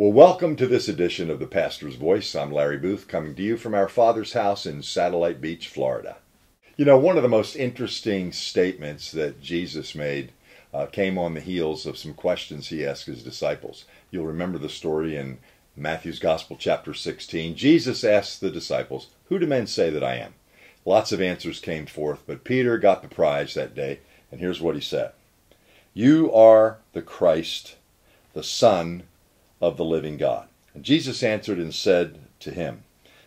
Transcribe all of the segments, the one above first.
Well, welcome to this edition of the Pastor's Voice. I'm Larry Booth, coming to you from our Father's house in Satellite Beach, Florida. You know, one of the most interesting statements that Jesus made came on the heels of some questions he asked his disciples. You'll remember the story in Matthew's Gospel, chapter 16. Jesus asked the disciples, "Who do men say that I am?" Lots of answers came forth, but Peter got the prize that day, and here's what he said. "You are the Christ, the Son of the living God." And Jesus answered and said to him,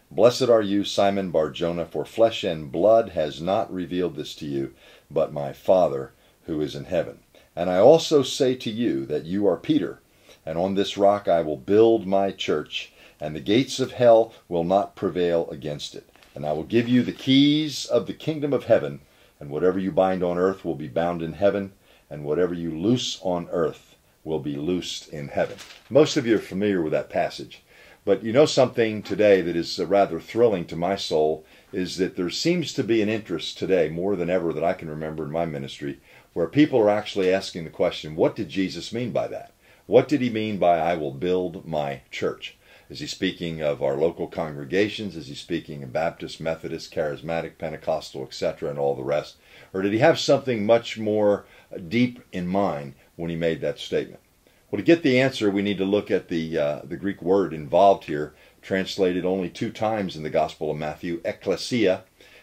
"Blessed are you, Simon Bar-Jonah, for flesh and blood has not revealed this to you, but my Father who is in heaven. And I also say to you that you are Peter, and on this rock I will build my church, and the gates of hell will not prevail against it. And I will give you the keys of the kingdom of heaven, and whatever you bind on earth will be bound in heaven, and whatever you loose on earth will be loosed in heaven." Most of you are familiar with that passage. But you know something today that is rather thrilling to my soul is that there seems to be an interest today, more than ever that I can remember in my ministry, where people are actually asking the question, what did Jesus mean by that? What did he mean by "I will build my church"? Is he speaking of our local congregations? Is he speaking of Baptist, Methodist, Charismatic, Pentecostal, etc., and all the rest? Or did he have something much more deep in mind when he made that statement? Well, to get the answer, we need to look at the Greek word involved here, translated only 2 times in the Gospel of Matthew, ekklesia,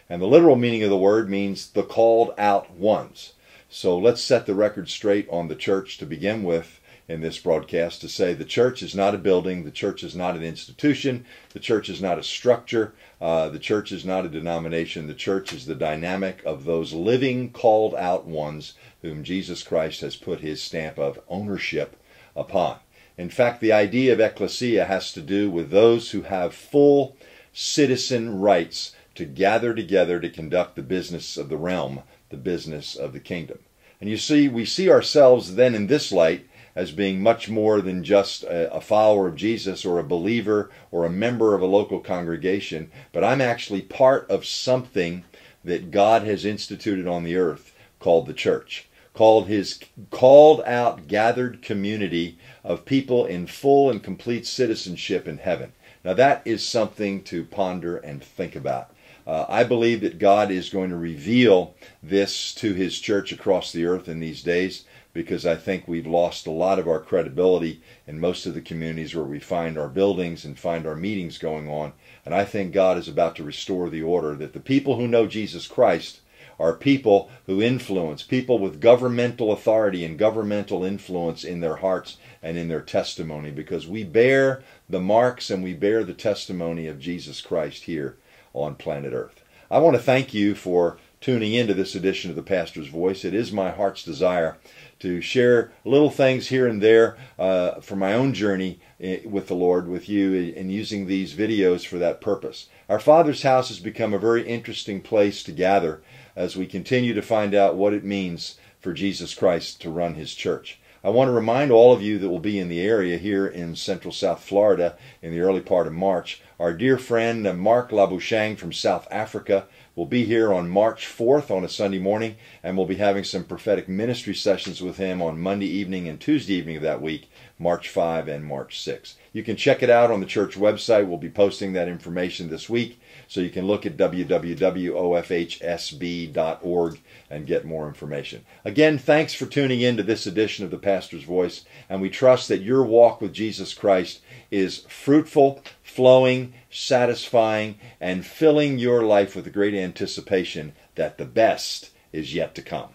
and the literal meaning of the word means the called out ones. So let's set the record straight on the church to begin with in this broadcast, to say the church is not a building, the church is not an institution, the church is not a structure, the church is not a denomination. The church is the dynamic of those living called out ones whom Jesus Christ has put his stamp of ownership upon. In fact, the idea of ecclesia has to do with those who have full citizen rights to gather together to conduct the business of the realm, the business of the kingdom. And you see, we see ourselves then in this light as being much more than just a follower of Jesus or a believer or a member of a local congregation, but I'm actually part of something that God has instituted on the earth called the church, called his called out, gathered community of people in full and complete citizenship in heaven. Now that is something to ponder and think about. I believe that God is going to reveal this to his church across the earth in these days, because I think we've lost a lot of our credibility in most of the communities where we find our buildings and find our meetings going on. And I think God is about to restore the order, that the people who know Jesus Christ are people who influence, people with governmental authority and governmental influence in their hearts and in their testimony, because we bear the marks and we bear the testimony of Jesus Christ here on planet Earth. I want to thank you for tuning into this edition of the Pastor's Voice. It is my heart's desire to share little things here and there for my own journey with the Lord, with you, and using these videos for that purpose. Our Father's house has become a very interesting place to gather as we continue to find out what it means for Jesus Christ to run his church. I want to remind all of you that will be in the area here in Central South Florida in the early part of March. Our dear friend Mark Labuschagne from South Africa will be here on March 4th on a Sunday morning, and we'll be having some prophetic ministry sessions with him on Monday evening and Tuesday evening of that week, March 5 and March 6. You can check it out on the church website. We'll be posting that information this week, so you can look at www.ofhsb.org and get more information. Again, thanks for tuning in to this edition of the Pastor's Voice, and we trust that your walk with Jesus Christ is fruitful, flowing, satisfying, and filling your life with a great anticipation that the best is yet to come.